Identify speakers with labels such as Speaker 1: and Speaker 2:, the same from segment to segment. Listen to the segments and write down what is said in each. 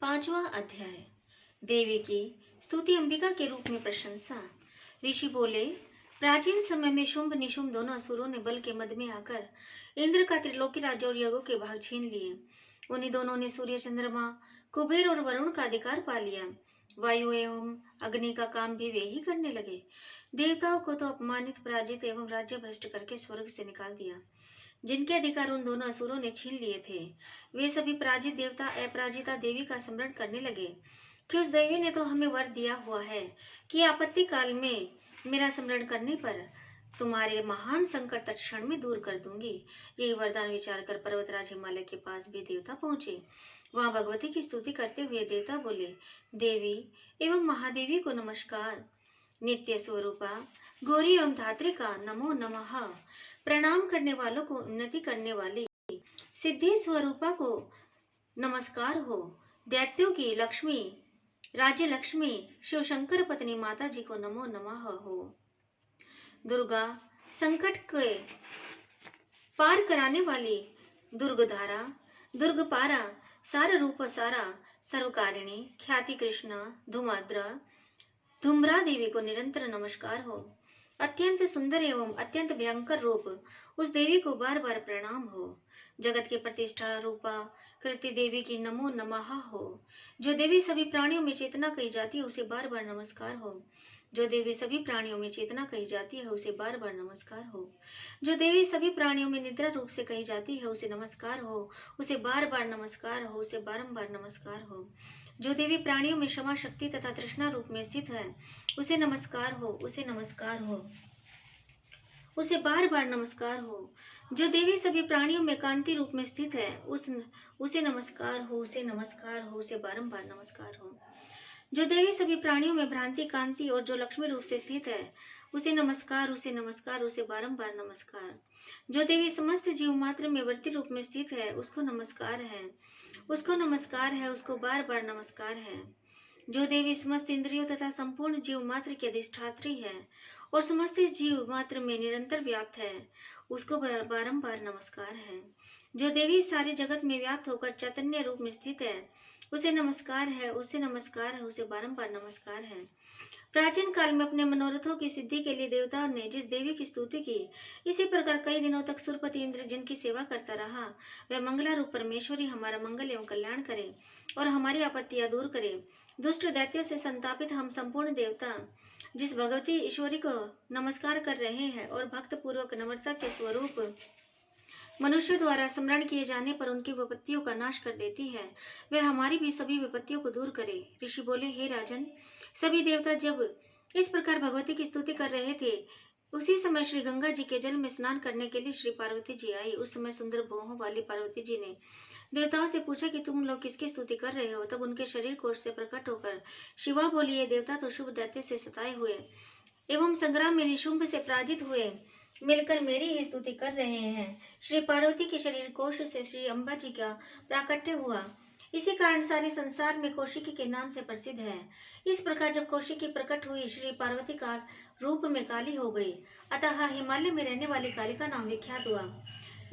Speaker 1: पांचवा अध्याय। देवी की स्तुति, अंबिका के रूप में प्रशंसा। ऋषि बोले, प्राचीन समय में शुंभ निशुंभ दोनों असुरों ने बल के मद में आकर इंद्र का त्रिलोकी राज्य और यज्ञों के भाग छीन लिए। उन्हीं दोनों ने सूर्य, चंद्रमा, कुबेर और वरुण का अधिकार पा लिया। वायु एवं अग्नि का काम भी वे ही करने लगे। देवताओं को तो अपमानित, पराजित एवं राज्य भ्रष्ट करके स्वर्ग से निकाल दिया। जिनके अधिकार उन दोनों असुरों ने छीन लिए थे, वे सभी पराजित देवता अपराजिता देवी का स्मरण करने लगे कि उस देवी ने तो हमें वर दिया हुआ है कि आपत्ति काल में मेरा स्मरण करने पर तुम्हारे महान संकट तत्क्षण में दूर कर दूंगी। यही वरदान विचार कर पर्वतराज हिमालय के पास भी देवता पहुंचे। वहां भगवती की स्तुति करते हुए देवता बोले, देवी एवं महादेवी को नमस्कार। नित्य स्वरूपा, गौरी एवं धात्री का नमो नमः। प्रणाम करने वालों को उन्नति करने वाली सिद्धि स्वरूपा को नमस्कार हो। दैत्यों की लक्ष्मी, राज्य लक्ष्मी, शिव शंकर पत्नी माता जी को नमो नमः हो। दुर्गा, संकट के पार कराने वाली दुर्गधारा, दुर्गपारा, सार रूप सारा, सर्वकारिणी, ख्याति कृष्णा, धुमाद्रा, धूम्रा देवी को निरंतर नमस्कार हो। अत्यंत सुंदर एवं अत्यंत भयंकर रूप उस देवी को बार बार प्रणाम हो। जगत के प्रतिष्ठा रूपा कृति देवी की नमो नमः हो। जो देवी सभी प्राणियों में चेतना कही जाती है उसे बार बार नमस्कार हो। जो देवी सभी प्राणियों में चेतना कही जाती है उसे बार बार नमस्कार हो। जो देवी सभी प्राणियों में निद्रा रूप से कही जाती है उसे नमस्कार हो, उसे बार बार नमस्कार हो, उसे बारंबार नमस्कार हो। जो देवी प्राणियों में क्षमा शक्ति तथा तृष्णा रूप में स्थित है उसे नमस्कार हो, उसे नमस्कार हो, उसे बार बार नमस्कार हो। जो देवी सभी प्राणियों में कांति रूप में स्थित है उसे नमस्कार हो, उसे नमस्कार हो, उसे बारंबार नमस्कार हो। जो देवी सभी प्राणियों में भ्रांति, कांति और जो लक्ष्मी रूप से स्थित है उसे नमस्कार, उसे नमस्कार, उसे बारंबार नमस्कार। जो देवी समस्त जीव मात्र में वर्ती रूप में स्थित है उसको नमस्कार है, उसको नमस्कार है, उसको बार बार नमस्कार है। जो देवी समस्त इंद्रियों तथा संपूर्ण जीव मात्र की अधिष्ठात्री है और समस्त जीव मात्र में निरंतर व्याप्त है उसको बारंबार नमस्कार है। जो देवी सारे जगत में व्याप्त होकर चैतन्य रूप में स्थित है उसे नमस्कार है, उसे नमस्कार है, उसे बारंबार नमस्कार है। प्राचीन काल में अपने मनोरथों की सिद्धि के लिए देवताओं ने जिस देवी की स्तुति की, इसी प्रकार कई दिनों तक सुरपति इंद्र जिनकी सेवा करता रहा, वह मंगलारूप परमेश्वरी हमारा मंगल एवं कल्याण करे और हमारी आपत्तियां दूर करे। दुष्ट दैत्यों से संतापित हम संपूर्ण देवता जिस भगवती ईश्वरी को नमस्कार कर रहे हैं और भक्त पूर्वक नम्रता के स्वरूप मनुष्य द्वारा स्मरण किए जाने पर उनकी विपत्तियों का नाश कर देती है, वह हमारी भी सभी विपत्तियों को दूर करे। ऋषि बोले, हे राजन, सभी देवता जब इस प्रकार भगवती की स्तुति कर रहे थे, उसी समय श्री गंगा जी के जल में स्नान करने के लिए श्री पार्वती जी आई। उस समय सुंदर भौहों वाली पार्वती जी ने देवताओं से पूछा कि तुम लोग किसकी स्तुति कर रहे हो। तब उनके शरीर कोश से प्रकट होकर शिवा बोली, ये देवता तो शुभ दैत्य से सताए हुए एवं संग्राम में निशुंभ से पराजित हुए मिलकर मेरी ही स्तुति कर रहे हैं। श्री पार्वती के शरीर कोश से श्री अम्बा जी का प्राकट्य हुआ, इसी कारण सारे संसार में कौशिकी के नाम से प्रसिद्ध है। इस प्रकार जब कौशिकी प्रकट हुई, श्री पार्वती का रूप में काली हो गई, अतः हिमालय में रहने वाली काली का नाम विख्यात हुआ।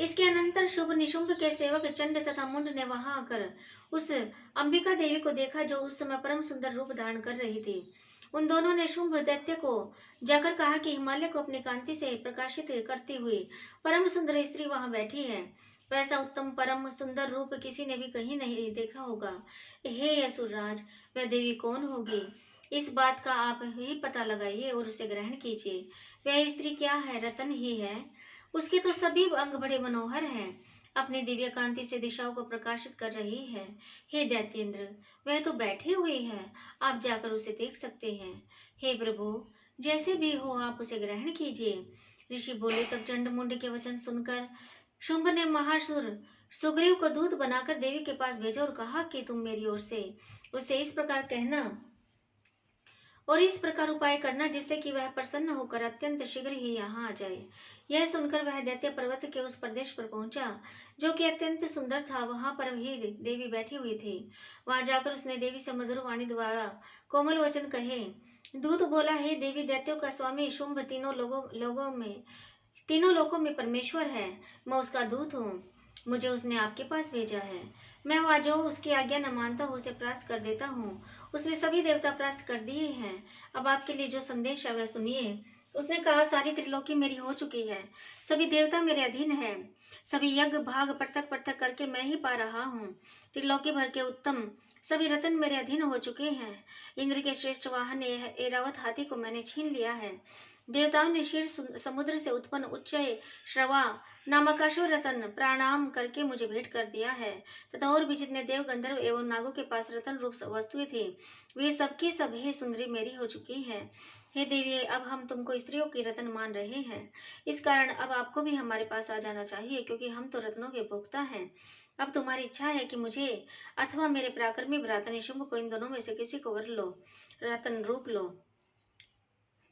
Speaker 1: इसके अनंतर शुभ निशुंभ के सेवक चंड तथा मुंड ने वहां आकर उस अंबिका देवी को देखा जो उस समय परम सुंदर रूप धारण कर रही थी। उन दोनों ने शुंभ दैत्य को जाकर कहा कि हिमालय को अपनी कांति से प्रकाशित करती हुई परम सुंदर स्त्री वहां बैठी है। वैसा उत्तम परम सुंदर रूप किसी ने भी कहीं नहीं देखा होगा। हे असुरराज, वह देवी कौन होगी? इस बात का आप ही पता लगाइए और उसे ग्रहण कीजिए। वह स्त्री क्या है? रतन ही है। उसके तो सभी अंग बड़े मनोहर हैं, अपनी दिव्य कांति से दिशाओं को प्रकाशित कर रही है। हे दैत्येंद्र, वह तो बैठी हुई है, आप जाकर उसे देख सकते हैं। हे प्रभु, जैसे भी हो आप उसे ग्रहण कीजिए। ऋषि बोले। तब चंड मुंड के वचन सुनकर शुंभ ने महासुर सुग्रीव को दूत बनाकर देवी के पास भेजा और कहा कि तुम मेरी ओर से उसे इस प्रकार कहना और इस प्रकार उपाय करना जिससे कि वह प्रसन्न होकर अत्यंत शीघ्र ही यहाँ आ जाए। यह सुनकर वह दैत्य पर्वत के उस प्रदेश पर पहुंचा जो कि अत्यंत सुंदर था। वहां पर ही देवी बैठी हुई थी। वहां जाकर उसने देवी से मधुर वाणी द्वारा कोमल वचन कहे। दूत बोला, हे देवी, दैत्यों का स्वामी शुंभ तीनों लोकों में परमेश्वर है। मैं उसका दूत हूँ। मुझे उसने आपके पास भेजा है। मैं वह जो उसकी आज्ञा न मानता हूँ उसे परास्त कर देता हूँ। उसने सभी देवता परास्त कर दिए हैं। अब आपके लिए जो संदेश है वह सुनिए। उसने कहा, सारी त्रिलोकी मेरी हो चुकी है, सभी देवता मेरे अधीन है, सभी यज्ञ भाग पृथक पृथक करके मैं ही पा रहा हूँ। त्रिलोकी भर के उत्तम सभी रत्न मेरे अधीन हो चुके हैं। इंद्र के श्रेष्ठ वाहन ऐरावत हाथी को मैंने छीन लिया है। देवताओं ने शीर समुद्र से उत्पन्न उच्च श्रवा नामक अश्व रतन प्रणाम करके मुझे भेंट कर दिया है, तथा और भी जितने देव गंधर्व एवं नागों के पास रतन रूप वस्तुएं थी, वे सबकी सब हे सुंदरी मेरी हो चुकी है। हे देवी, अब हम तुमको स्त्रियों की रत्न मान रहे हैं, इस कारण अब आपको भी हमारे पास आ जाना चाहिए, क्योंकि हम तो रत्नों के भोक्ता हैं। अब तुम्हारी इच्छा है कि मुझे अथवा मेरे पराक्रमी भ्राता निशुंभ को इन दोनों में से किसी को वर लो, रतन रूप लो।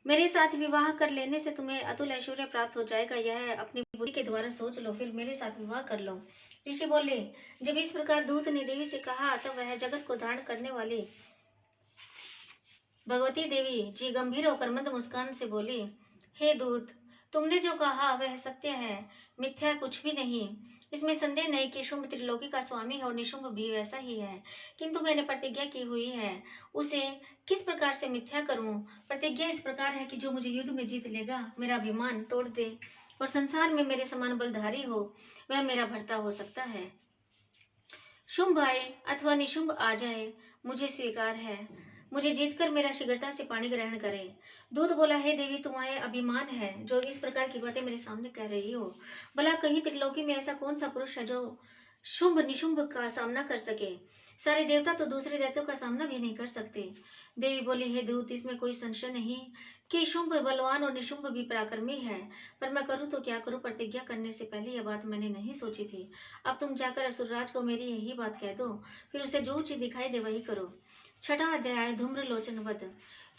Speaker 1: मेरे साथ विवाह कर लेने से तुम्हें अतुल ऐश्वर्य प्राप्त हो जाएगा, यह अपनी बुद्धि के द्वारा सोच लो, फिर मेरे साथ विवाह कर लो। ऋषि बोले, जब इस प्रकार दूत ने देवी से कहा तब वह जगत को धारण करने वाली भगवती देवी जी गंभीर होकर मंद मुस्कान से बोली, हे दूत, तुमने जो कहा वह सत्य है, मिथ्या कुछ भी नहीं। इसमें संदेह नहीं कि शुंभ त्रिलोकी का स्वामी है और निशुंभ भी वैसा ही है, किंतु मैंने प्रतिज्ञा की हुई है, उसे किस प्रकार से मिथ्या करूं। प्रतिज्ञा इस प्रकार है कि जो मुझे युद्ध में जीत लेगा, मेरा अभिमान तोड़ दे और संसार में मेरे समान बलधारी हो, वह मेरा भर्ता हो सकता है। शुंभ आए अथवा निशुंभ आ जाए, मुझे स्वीकार है, मुझे जीतकर मेरा शीघ्रता से पानी ग्रहण करे। दूत बोला, हे देवी, तुम्हारे अभिमान है जो इस प्रकार की बातें मेरे सामने कह रही हो। भला कहीं त्रिलोकी में ऐसा कौन सा पुरुष है जो शुंभ निशुंभ का सामना कर सके। सारे देवता तो दूसरे दैत्यों का सामना भी नहीं कर सकते। देवी बोली, हे दूत, इसमें कोई संशय नहीं कि शुंभ बलवान और निशुंभ भी पराक्रमी है, पर मैं करूँ तो क्या करूँ, प्रतिज्ञा करने से पहले यह बात मैंने नहीं सोची थी। अब तुम जाकर असुरराज को मेरी यही बात कह दो, फिर उसे जो उचित दिखाई दे वही करो। छठा अध्याय, धूम्र लोचन वध।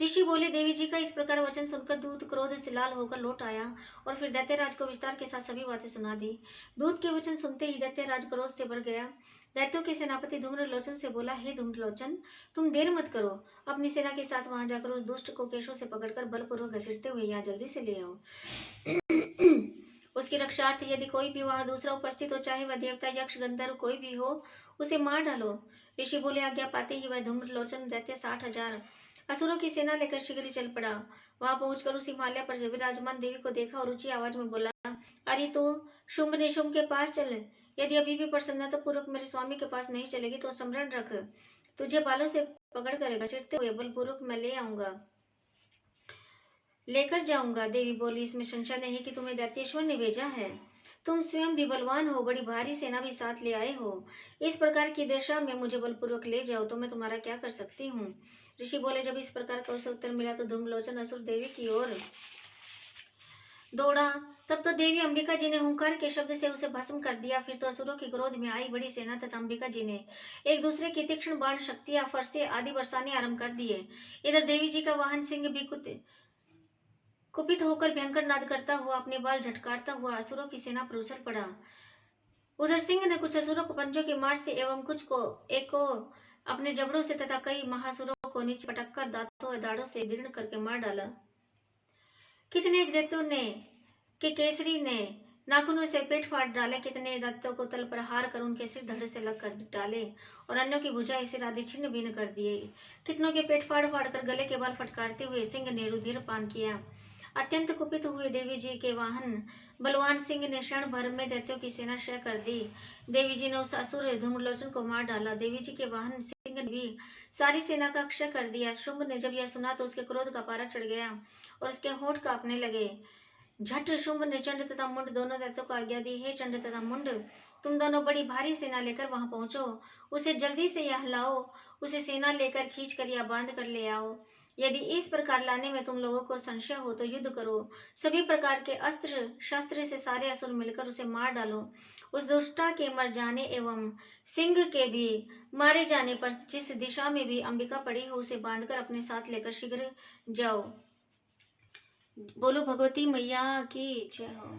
Speaker 1: ऋषि बोले, देवी जी का इस प्रकार वचन सुनकर दूत क्रोध से लाल होकर लौट आया और फिर दैत्यराज को विस्तार के साथ सभी बातें सुना दी। दूत के वचन सुनते ही दैत्यराज क्रोध से भर गया। दैत्यों के सेनापति धूम्रलोचन से बोला, हे धूम्रलोचन, तुम देर मत करो, अपनी सेना के साथ वहां जाकर उस दुष्ट को केशों से पकड़कर बलपूर्वक घसीटते हुए यहाँ जल्दी से ले आओ। उसकी रक्षार्थ यदि कोई भी वहां दूसरा उपस्थित हो, चाहे वह देवता यक्ष गंधर्व कोई भी हो, उसे मार डालो। ऋषि बोले, आज्ञा पाते ही वह धूम्रलोचन दैत्य 60,000 असुरों की सेना लेकर शीघ्र चल पड़ा। वहां पहुंचकर उस हिमालय पर विराजमान देवी को देखा और ऊंची आवाज में बोला, अरे तो शुंभ निशुंभ के पास चल, यदि अभी भी प्रसन्नता पूर्वक मेरे स्वामी के पास नहीं चलेगी तो स्मरण रख, तुझे बालों से पकड़ कर घसीटते हुए बलपूर्वक मैं लेकर जाऊंगा। देवी बोली, इसमें संशय नहीं कि तुम्हें दैत्येश्वर ने भेजा है, तुम स्वयं भी बलवान हो, बड़ी भारी सेना भी साथ ले आए हो, इस प्रकार की दशा में मुझे बलपूर्वक ले जाओ तो मैं तुम्हारा क्या कर सकती हूँ। ऋषि बोले, जब इस प्रकार का उसे उत्तर मिला तो धूम्रलोचन असुर देवी की ओर दौड़ा। तब तो देवी अंबिका जी ने हुंकार के शब्द से उसे भस्म कर दिया। फिर तो असुरों के क्रोध में आई बड़ी सेना तथा अंबिका जी ने एक दूसरे की तीक्ष्ण बाण शक्तियां फरसे आदि बरसाने आरंभ कर दिए। इधर देवी जी का वाहन सिंह भी कुपित होकर भयंकर नाद करता हुआ अपने बाल झटकारता हुआ असुरों की सेना पर उछल पड़ा। उधर सिंह ने कुछ असुरों को पंजों के मार से एवं कुछ को एक को अपने जबड़ों से तथा कई महासुरों को नीचे पटककर दांतों और दाढ़ों से दीर्ण करके मार डाला। कितने दैत्यों ने के केसरी ने नाखूनों से पेट फाड़ डाले, कितने दैत्यों को तल पर हार कर उनके सिर धड़ से लग कर डाले और अन्यों की भुजाएं सिर आदि छिन्न भिन्न कर दिए। कितनों के पेट फाड़ फाड़ कर गले के बाल फटकारते हुए सिंह ने रुधिर पान किया। अत्यंत कुपित हुए देवी जी के वाहन बलवान सिंह ने क्षण भर में दैत्यों की सेना क्षय कर दी। देवी जी ने उस असुर धूम्रलोचन को मार डाला। देवी जी के वाहन सिंह ने भी सारी सेना का क्षय कर दिया। शुंभ ने जब यह सुना तो उसके क्रोध का पारा चढ़ गया और उसके होंठ कांपने लगे। झट शुंभ ने चंड तथा मुंड दोनों दैत्यों को आज्ञा दी, हे चंड तथा मुंड, तुम दोनों बड़ी भारी सेना लेकर वहां पहुंचो, उसे जल्दी से यह लाओ, उसे सेना लेकर खींच कर या बांध कर ले आओ। यदि इस प्रकार लाने में तुम लोगों को संशय हो तो युद्ध करो, सभी प्रकार के अस्त्र शस्त्र से सारे असुर मिलकर उसे मार डालो। उस दुष्टा के मर जाने एवं सिंह के भी मारे जाने पर जिस दिशा में भी अंबिका पड़ी हो उसे बांधकर अपने साथ लेकर शीघ्र जाओ। बोलो भगवती मैया की जय हो।